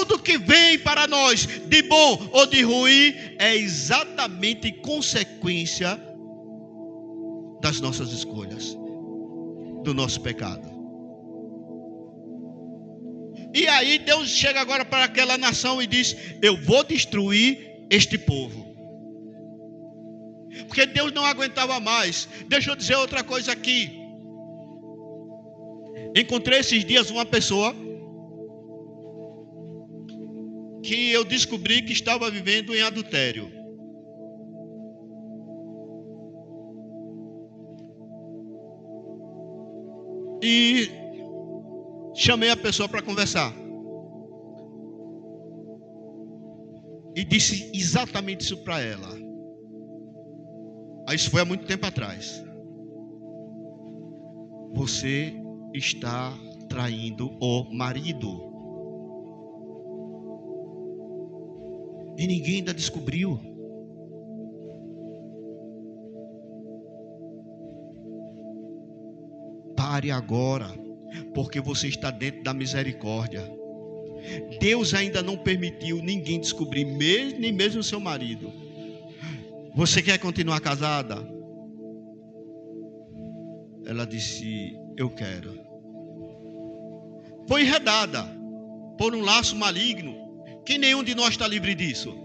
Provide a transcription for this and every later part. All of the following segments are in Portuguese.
tudo que vem para nós, de bom ou de ruim, é exatamente consequência das nossas escolhas, do nosso pecado. E aí Deus chega agora para aquela nação e diz: eu vou destruir este povo. Porque Deus não aguentava mais. Deixa eu dizer outra coisa aqui. Encontrei esses dias uma pessoa que eu descobri que estava vivendo em adultério. E chamei a pessoa para conversar. E disse exatamente isso para ela. Isso foi há muito tempo atrás. Você está traindo o marido. E ninguém ainda descobriu. Pare agora, porque você está dentro da misericórdia. Deus ainda não permitiu ninguém descobrir, nem mesmo o seu marido. Você quer continuar casada? Ela disse: eu quero. Foi enredada por um laço maligno, que nenhum de nós está livre disso.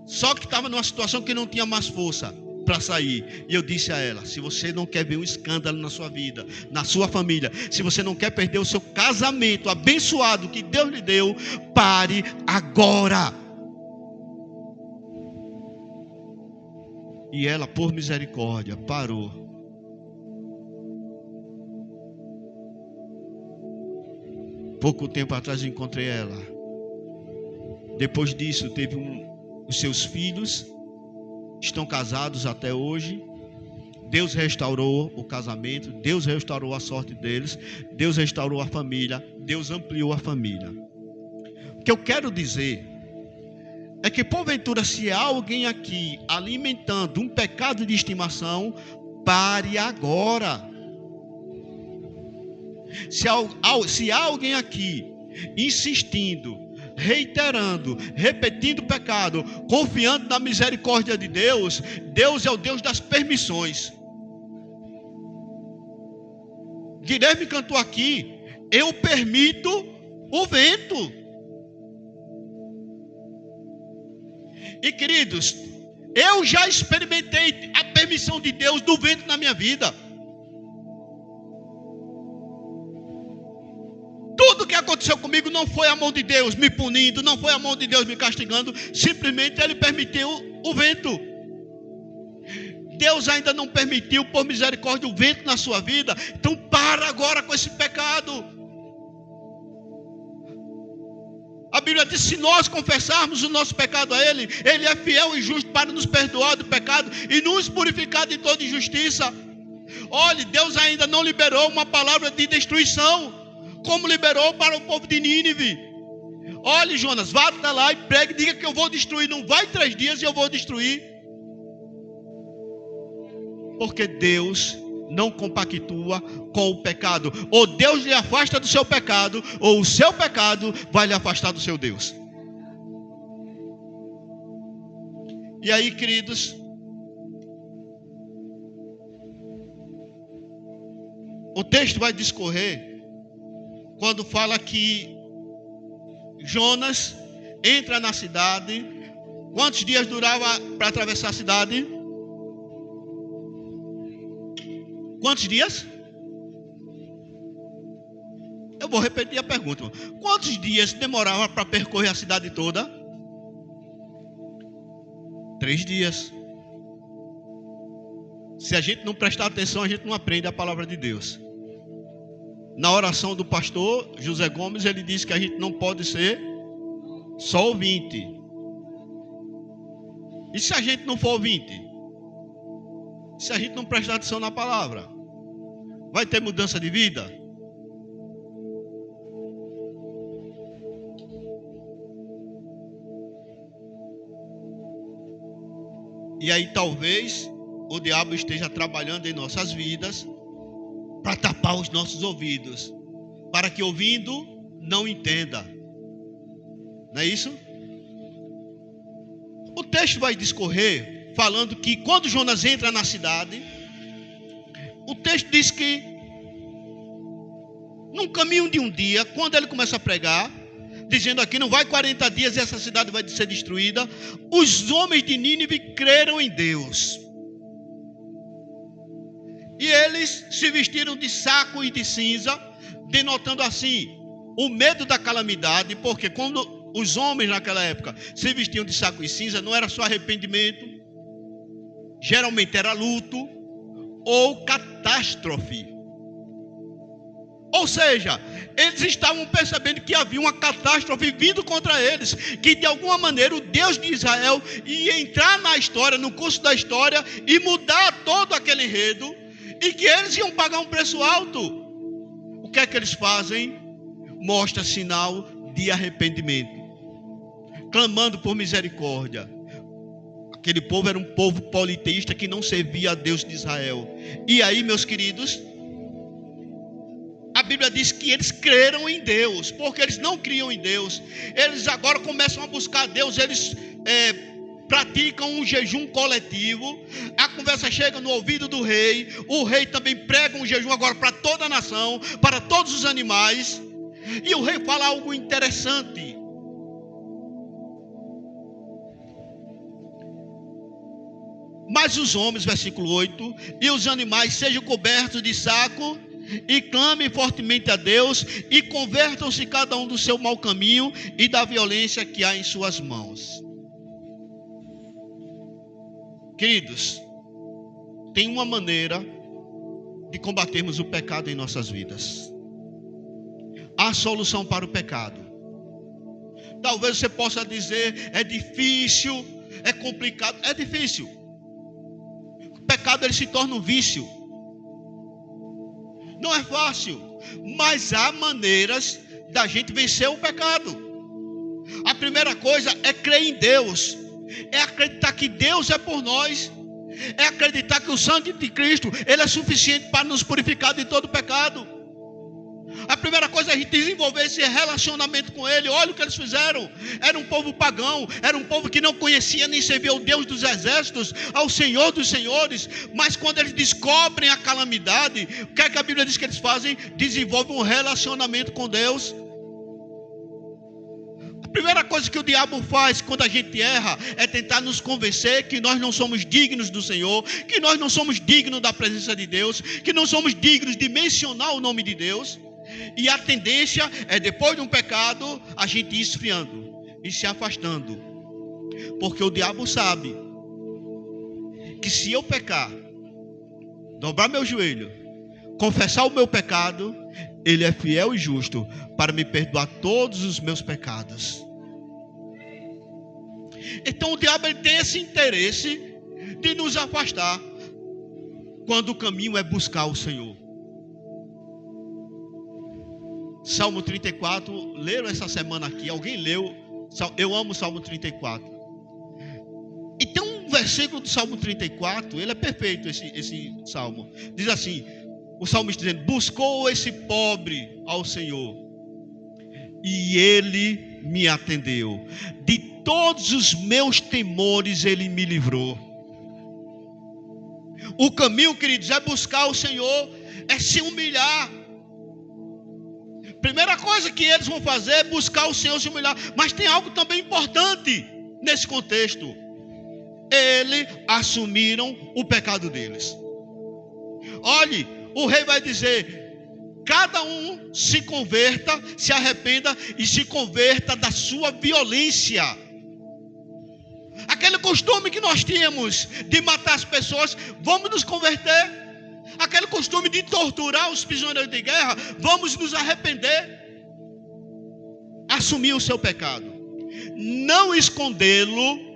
Só que estava numa situação que não tinha mais força para sair. E eu disse a ela: se você não quer ver um escândalo na sua vida, na sua família, se você não quer perder o seu casamento abençoado que Deus lhe deu, pare agora. E ela, por misericórdia, parou. Pouco tempo atrás eu encontrei ela. Depois disso, teve os seus filhos, estão casados até hoje. Deus restaurou o casamento, Deus restaurou a sorte deles, Deus restaurou a família, Deus ampliou a família. O que eu quero dizer é que, porventura, se há alguém aqui alimentando um pecado de estimação, pare agora. Se há alguém aqui insistindo, reiterando, repetindo o pecado, confiando na misericórdia de Deus, Deus é o Deus das permissões. Guilherme cantou aqui: eu permito o vento. E queridos, eu já experimentei a permissão de Deus do vento na minha vida. Tudo que aconteceu comigo não foi a mão de Deus me punindo, não foi a mão de Deus me castigando, simplesmente Ele permitiu o vento. Deus ainda não permitiu, por misericórdia, o vento na sua vida. Então para agora com esse pecado. A Bíblia diz: se nós confessarmos o nosso pecado a Ele, Ele é fiel e justo para nos perdoar do pecado e nos purificar de toda injustiça. Olhe, Deus ainda não liberou uma palavra de destruição, como liberou para o povo de Nínive. Olhe, Jonas, vá até lá e pregue, diga que eu vou destruir. Não vai 3 dias e eu vou destruir. Porque Deus não compactua com o pecado. Ou Deus lhe afasta do seu pecado, ou o seu pecado vai lhe afastar do seu Deus. E aí, queridos, o texto vai discorrer quando fala que Jonas entra na cidade. Quantos dias durava para atravessar a cidade? Quantos dias? Eu vou repetir a pergunta. Quantos dias demorava para percorrer a cidade toda? 3 dias. Se a gente não prestar atenção, a gente não aprende a palavra de Deus. Na oração do pastor José Gomes, ele diz que a gente não pode ser só ouvinte. E se a gente não for ouvinte? Se a gente não prestar atenção na palavra, vai ter mudança de vida? E aí talvez o diabo esteja trabalhando em nossas vidas para tapar os nossos ouvidos, para que ouvindo não entenda. Não é isso? O texto vai discorrer falando que quando Jonas entra na cidade, o texto diz que num caminho de um dia, quando ele começa a pregar, dizendo aqui, não vai 40 dias e essa cidade vai ser destruída, os homens de Nínive creram em Deus. E eles se vestiram de saco e de cinza, denotando assim o medo da calamidade, porque quando os homens naquela época se vestiam de saco e cinza, não era só arrependimento, geralmente era luto ou catástrofe. Ou seja, eles estavam percebendo que havia uma catástrofe vindo contra eles, que de alguma maneira o Deus de Israel ia entrar na história, no curso da história, e mudar todo aquele enredo, e que eles iam pagar um preço alto. O que é que eles fazem? Mostra sinal de arrependimento, clamando por misericórdia. Aquele povo era um povo politeísta que não servia a Deus de Israel. E aí, meus queridos, a Bíblia diz que eles creram em Deus, porque eles não criam em Deus. Eles agora começam a buscar Deus, eles praticam um jejum coletivo. A conversa chega no ouvido do rei. O rei também prega um jejum agora para toda a nação, para todos os animais. E o rei fala algo interessante. Mas os homens, versículo 8, e os animais sejam cobertos de saco, e clamem fortemente a Deus, e convertam-se cada um do seu mau caminho e da violência que há em suas mãos. Queridos, tem uma maneira de combatermos o pecado em nossas vidas. Há solução para o pecado. Talvez você possa dizer, é difícil, é complicado. É difícil. O pecado ele se torna um vício. Não é fácil, mas há maneiras da gente vencer o pecado. A primeira coisa é crer em Deus, é acreditar que Deus é por nós, é acreditar que o sangue de Cristo ele é suficiente para nos purificar de todo pecado. A primeira coisa é a gente desenvolver esse relacionamento com Ele. Olha o que eles fizeram. Era um povo pagão, era um povo que não conhecia nem servia ao Deus dos exércitos, ao Senhor dos senhores. Mas quando eles descobrem a calamidade, o que é que a Bíblia diz que eles fazem? Desenvolvem um relacionamento com Deus. A primeira coisa que o diabo faz quando a gente erra é tentar nos convencer que nós não somos dignos do Senhor, que nós não somos dignos da presença de Deus, que não somos dignos de mencionar o nome de Deus. E a tendência é, depois de um pecado, a gente ir esfriando e se afastando. Porque o diabo sabe que se eu pecar, dobrar meu joelho, confessar o meu pecado, Ele é fiel e justo para me perdoar todos os meus pecados. Então o diabo ele tem esse interesse de nos afastar, quando o caminho é buscar o Senhor. Salmo 34, leram essa semana aqui, alguém leu? Eu amo o Salmo 34. E tem um versículo do Salmo 34, ele é perfeito esse Salmo. Diz assim, o salmista dizendo, buscou esse pobre ao Senhor, e Ele me atendeu. De todos os meus temores Ele me livrou. O caminho, queridos, é buscar o Senhor, é se humilhar. Primeira coisa que eles vão fazer é buscar o Senhor, se humilhar. Mas tem algo também importante nesse contexto. Eles assumiram o pecado deles. Olhe, o rei vai dizer, cada um se converta, se arrependa e se converta da sua violência. Aquele costume que nós tínhamos de matar as pessoas, vamos nos converter. Aquele costume de torturar os prisioneiros de guerra, vamos nos arrepender. Assumir o seu pecado, não escondê-lo.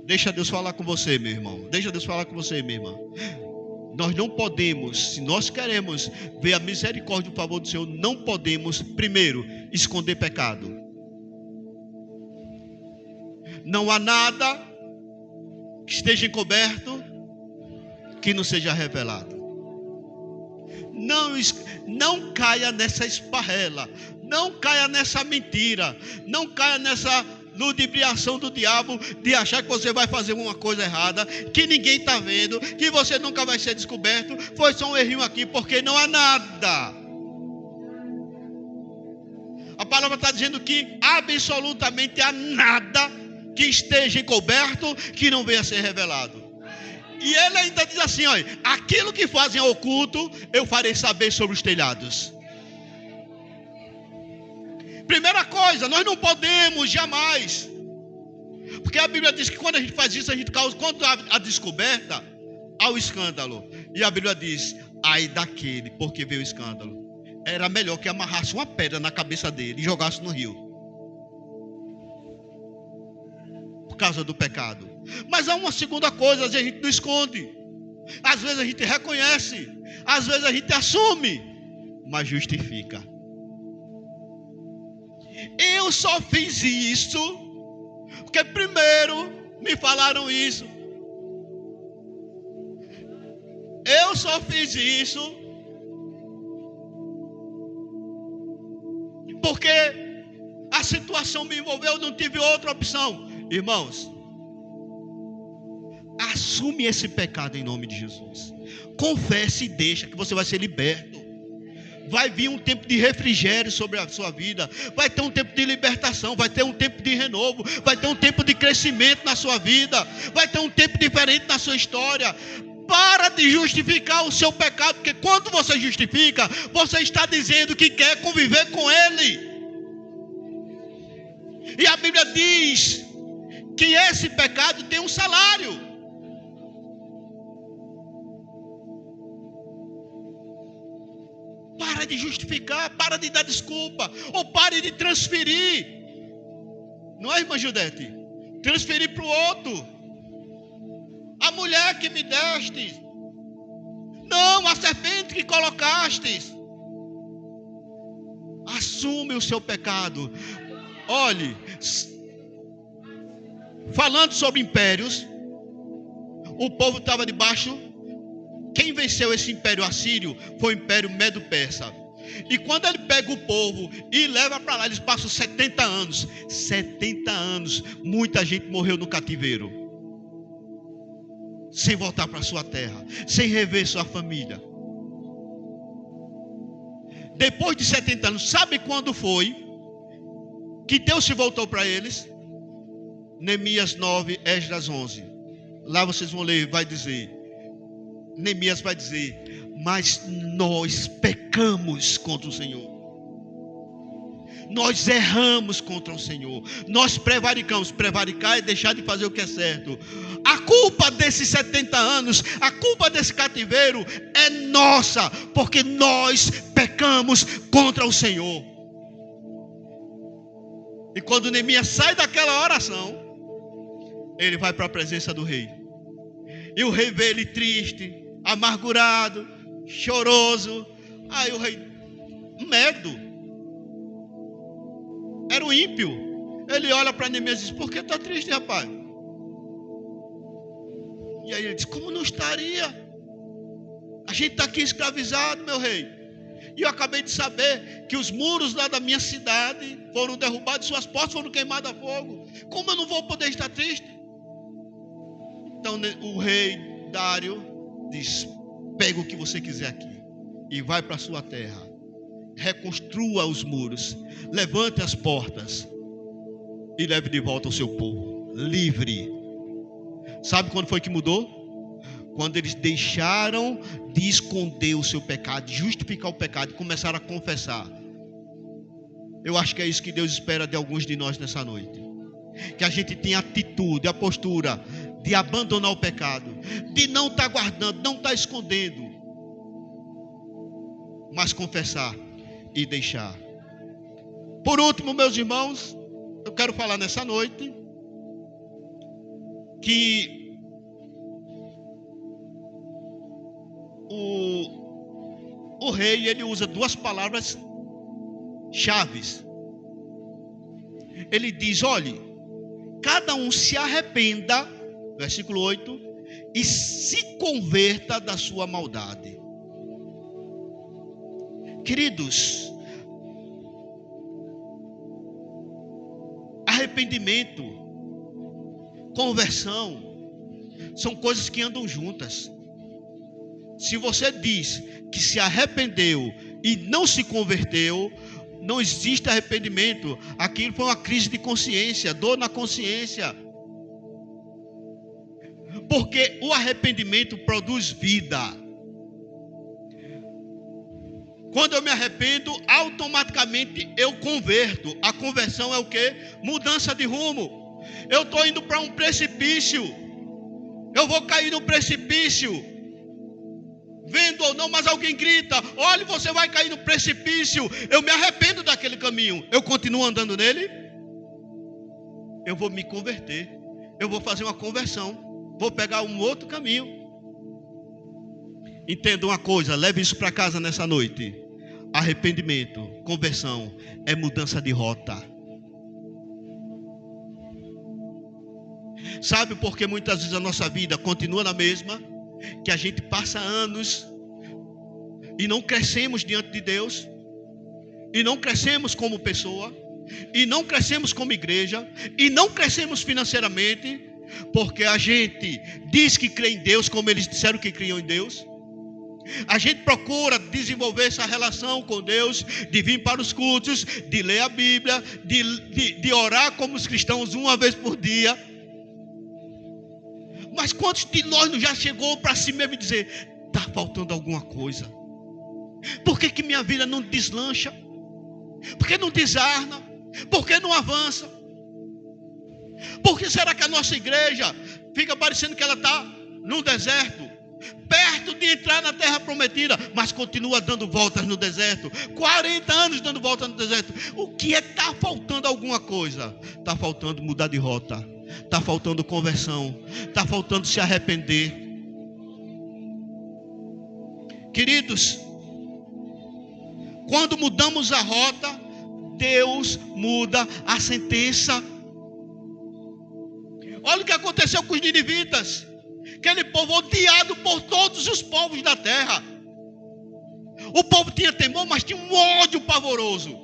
Deixa Deus falar com você, meu irmão. Deixa Deus falar com você, minha irmã. Nós não podemos, se nós queremos ver a misericórdia e o favor do Senhor, não podemos, primeiro, esconder pecado. Não há nada que esteja encoberto que não seja revelado. não caia nessa esparrela, não caia nessa mentira, não caia nessa ludibriação do diabo de achar que você vai fazer uma coisa errada, que ninguém está vendo, que você nunca vai ser descoberto. Foi só um errinho aqui, porque não há nada. A palavra está dizendo que absolutamente há nada que esteja encoberto que não venha a ser revelado. E ele ainda diz assim, olha, aquilo que fazem oculto, eu farei saber sobre os telhados. Primeira coisa, nós não podemos jamais, porque a Bíblia diz que quando a gente faz isso, a gente causa, quando há descoberta, há o escândalo. E a Bíblia diz, ai daquele, porque veio o escândalo. Era melhor que amarrasse uma pedra na cabeça dele e jogasse no rio, por causa do pecado. Mas há uma segunda coisa, às vezes a gente não esconde, às vezes a gente reconhece, às vezes a gente assume, mas justifica. Eu só fiz isso porque primeiro me falaram isso. Eu só fiz isso porque a situação me envolveu, eu não tive outra opção. Irmãos, assume esse pecado em nome de Jesus. Confesse e deixa que você vai ser liberto. Vai vir um tempo de refrigério sobre a sua vida. Vai ter um tempo de libertação. Vai ter um tempo de renovo. Vai ter um tempo de crescimento na sua vida. Vai ter um tempo diferente na sua história. Para de justificar o seu pecado, porque quando você justifica, você está dizendo que quer conviver com ele. E a Bíblia diz que esse pecado tem um salário. Para de justificar, para de dar desculpa, ou pare de transferir. Não é, irmã Judete? Transferir para o outro. A mulher que me deste. Não, a serpente que colocastes. Assume o seu pecado. Olhe, falando sobre impérios, o povo estava debaixo. Quem venceu esse império assírio foi o império medo-persa. E quando ele pega o povo e leva para lá, eles passam 70 anos. 70 anos, muita gente morreu no cativeiro, sem voltar para sua terra, sem rever sua família. Depois de 70 anos, sabe quando foi que Deus se voltou para eles? Neemias 9, Esdras 11. Lá vocês vão ler, vai dizer, Neemias vai dizer, mas nós pecamos contra o Senhor. Nós erramos contra o Senhor. Nós prevaricamos. Prevaricar é deixar de fazer o que é certo. A culpa desses 70 anos, a culpa desse cativeiro é nossa, porque nós pecamos contra o Senhor. E quando Neemias sai daquela oração, ele vai para a presença do rei. E o rei vê ele triste, amargurado, choroso. Aí o rei, medo, era o ímpio. Ele olha para Neemias e diz, por que está triste, rapaz? E aí ele diz, como não estaria? A gente está aqui escravizado, meu rei. E eu acabei de saber que os muros lá da minha cidade foram derrubados, suas portas foram queimadas a fogo. Como eu não vou poder estar triste? Então o rei Dário diz, pega o que você quiser aqui e vai para a sua terra, reconstrua os muros, levante as portas e leve de volta o seu povo livre. Sabe quando foi que mudou? Quando eles deixaram de esconder o seu pecado, de justificar o pecado e começaram a confessar. Eu acho que é isso que Deus espera de alguns de nós nessa noite, que a gente tenha a atitude, a postura de abandonar o pecado, de não estar guardando, não estar escondendo, mas confessar e deixar. Por último, meus irmãos, eu quero falar nessa noite que o rei, ele usa duas palavras chaves. Ele diz, olhe, cada um se arrependa, versículo 8, e se converta da sua maldade. Queridos, arrependimento, conversão, são coisas que andam juntas. Se você diz que se arrependeu e não se converteu, não existe arrependimento. Aquilo foi uma crise de consciência, dor na consciência. Porque o arrependimento produz vida. Quando eu me arrependo, automaticamente eu converto. A conversão é o quê? Mudança de rumo. Eu estou indo para um precipício. Eu vou cair no precipício. Vendo ou não, mas alguém grita: olha, você vai cair no precipício. Eu me arrependo daquele caminho. Eu continuo andando nele? Eu vou me converter. Eu vou fazer uma conversão. Vou pegar um outro caminho. Entenda uma coisa, leve isso para casa nessa noite. Arrependimento, conversão, é mudança de rota. Sabe por que muitas vezes a nossa vida continua na mesma? Que a gente passa anos e não crescemos diante de Deus, e não crescemos como pessoa, e não crescemos como igreja, e não crescemos financeiramente, porque a gente diz que crê em Deus, como eles disseram que criam em Deus. A gente procura desenvolver essa relação com Deus, de vir para os cultos, de ler a Bíblia, de orar como os cristãos uma vez por dia. Mas quantos de nós já chegou para si mesmo e dizer: está faltando alguma coisa? Por que minha vida não deslancha? Por que não desarna? Por que não avança? Por que será que a nossa igreja fica parecendo que ela está no deserto, perto de entrar na terra prometida, mas continua dando voltas no deserto? 40 anos dando voltas no deserto. O que é? Está faltando alguma coisa. Está faltando mudar de rota. Está faltando conversão. Está faltando se arrepender. Queridos, quando mudamos a rota, Deus muda a sentença. Olha o que aconteceu com os ninivitas. Aquele povo odiado por todos os povos da terra. O povo tinha temor, mas tinha um ódio pavoroso.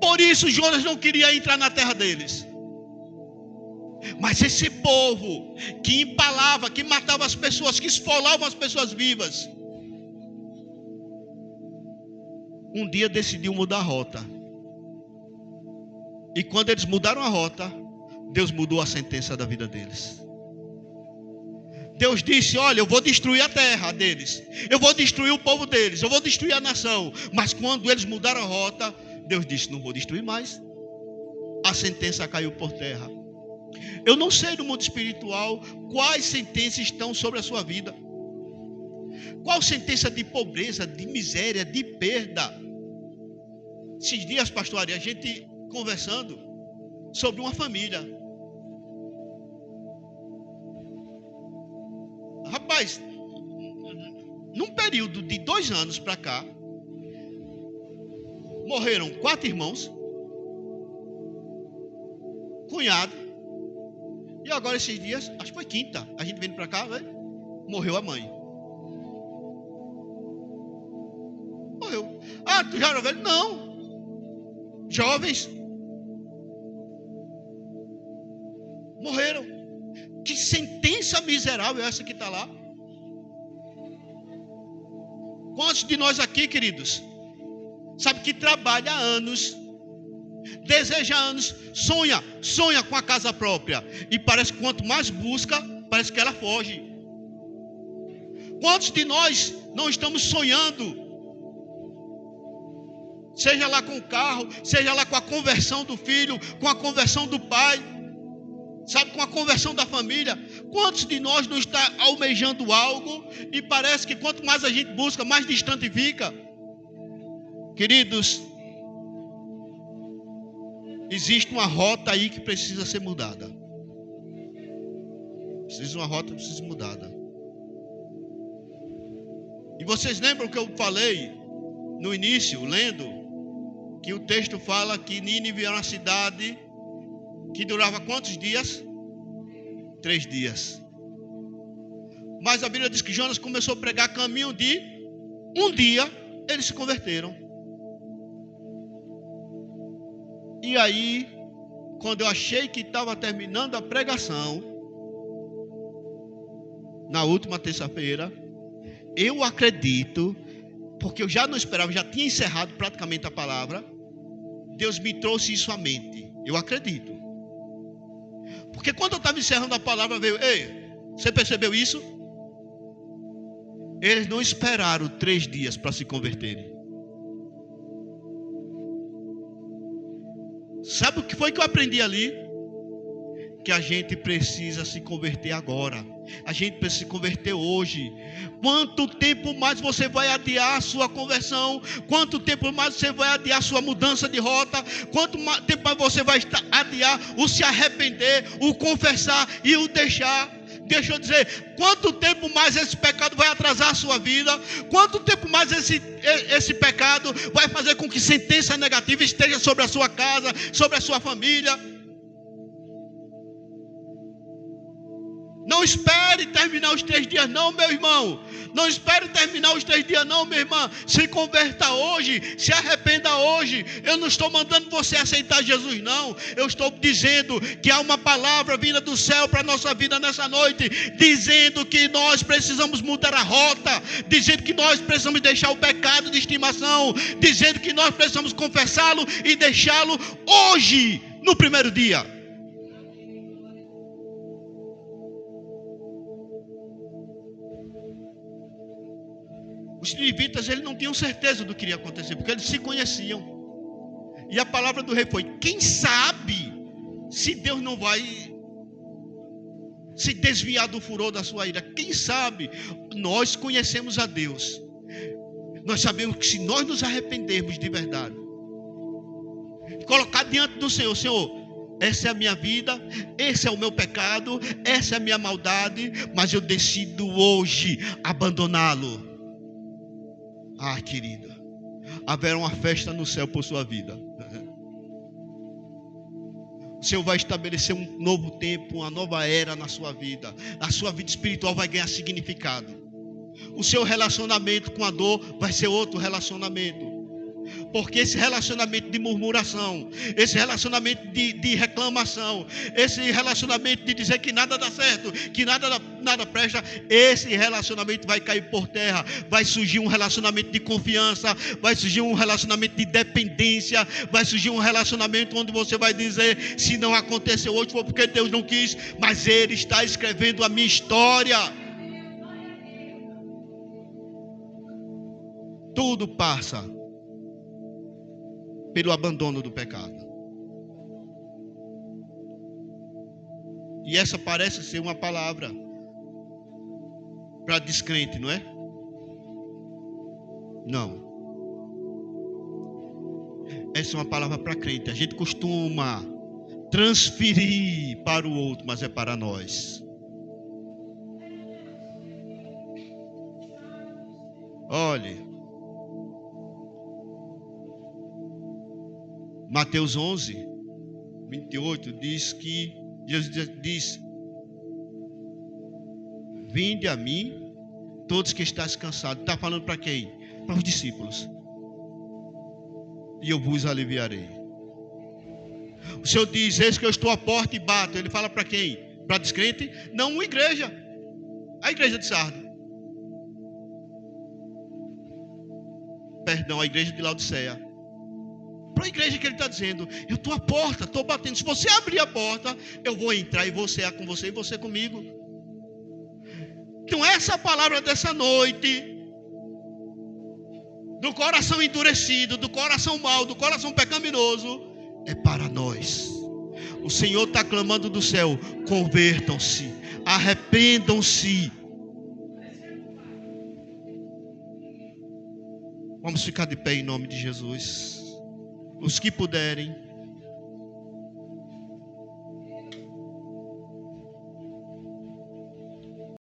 Por isso Jonas não queria entrar na terra deles. Mas esse povo que empalava, que matava as pessoas, que esfolava as pessoas vivas, um dia decidiu mudar a rota. E quando eles mudaram a rota, Deus mudou a sentença da vida deles. Deus disse: olha, eu vou destruir a terra deles, eu vou destruir o povo deles, eu vou destruir a nação. Mas quando eles mudaram a rota, Deus disse: não vou destruir mais. A sentença caiu por terra. Eu não sei no mundo espiritual quais sentenças estão sobre a sua vida. Qual sentença de pobreza, de miséria, de perda? Esses dias, pastor Ari, a gente conversando sobre uma família. Rapaz, num período de 2 anos para cá, morreram 4 irmãos, cunhado, e agora esses dias, acho que foi quinta, a gente vindo para cá, né? Morreu a mãe. Morreu. Ah, tu já era velho? Não. Jovens morreram. Que sentença miserável é essa que está lá? Quantos de nós aqui, queridos, sabe que trabalha há anos, deseja há anos, sonha com a casa própria, e parece que quanto mais busca, parece que ela foge. Quantos de nós não estamos sonhando, seja lá com o carro, seja lá com a conversão do filho, com a conversão do pai, sabe, com a conversão da família? Quantos de nós não está almejando algo e parece que quanto mais a gente busca, mais distante fica? Queridos, existe uma rota aí que precisa ser mudada. Uma rota que precisa ser mudada. E vocês lembram que eu falei no início, lendo, que o texto fala que Nínive era uma cidade que durava quantos dias? 3 dias. Mas a Bíblia diz que Jonas começou a pregar caminho de 1 dia, eles se converteram. E aí, quando eu achei que estava terminando a pregação, na última terça-feira, eu acredito, porque eu já não esperava, já tinha encerrado praticamente a palavra, Deus me trouxe isso à mente. Eu acredito. Porque quando eu estava encerrando a palavra, veio: ei, você percebeu isso? Eles não esperaram 3 dias para se converterem. Sabe o que foi que eu aprendi ali? Que a gente precisa se converter agora. A gente precisa se converter hoje. Quanto tempo mais você vai adiar a sua conversão? Quanto tempo mais você vai adiar a sua mudança de rota? Quanto tempo mais você vai adiar o se arrepender, o confessar e o deixar? Deixa eu dizer, quanto tempo mais esse pecado vai atrasar a sua vida? Quanto tempo mais esse pecado vai fazer com que sentença negativa esteja sobre a sua casa, sobre a sua família? Não espere terminar os 3 dias não, meu irmão. Não espere terminar os 3 dias não, minha irmã. Se converta hoje, se arrependa hoje. Eu não estou mandando você aceitar Jesus não. Eu estou dizendo que há uma palavra vinda do céu para a nossa vida nessa noite, dizendo que nós precisamos mudar a rota, dizendo que nós precisamos deixar o pecado de estimação, dizendo que nós precisamos confessá-lo e deixá-lo hoje, no primeiro dia. Os ninivitas, eles não tinham certeza do que iria acontecer, porque eles se conheciam. E a palavra do rei foi: quem sabe se Deus não vai se desviar do furor da sua ira? Quem sabe? Nós conhecemos a Deus. Nós sabemos que se nós nos arrependermos de verdade, colocar diante do Senhor: Senhor, essa é a minha vida, esse é o meu pecado, essa é a minha maldade, mas eu decido hoje abandoná-lo. Ah, querida, haverá uma festa no céu por sua vida. O Senhor vai estabelecer um novo tempo, uma nova era na sua vida. A sua vida espiritual vai ganhar significado. O seu relacionamento com a dor vai ser outro relacionamento. Porque esse relacionamento de murmuração, esse relacionamento de reclamação, esse relacionamento de dizer que nada dá certo, que nada presta, esse relacionamento vai cair por terra. Vai surgir um relacionamento de confiança, vai surgir um relacionamento de dependência, vai surgir um relacionamento onde você vai dizer: se não aconteceu hoje foi porque Deus não quis, mas Ele está escrevendo a minha história. Tudo passa pelo abandono do pecado. E essa parece ser uma palavra para descrente, não é? Não. Essa é uma palavra para crente. A gente costuma transferir para o outro, mas é para nós. Olhe, Mateus 11, 28 diz que Jesus diz: vinde a mim, todos que estáis cansados. Está falando para quem? Para os discípulos. E eu vos aliviarei. O Senhor diz: eis que eu estou à porta e bato. Ele fala para quem? Para descrente? Não, uma igreja. A igreja de Sardo. Perdão, a igreja de Laodiceia. Para a igreja que ele está dizendo: eu estou à porta, estou batendo. Se você abrir a porta, eu vou entrar e vou cear com você e você comigo. Então essa palavra dessa noite, do coração endurecido, do coração mau, do coração pecaminoso, é para nós. O Senhor está clamando do céu: convertam-se, arrependam-se. Vamos ficar de pé em nome de Jesus. Os que puderem.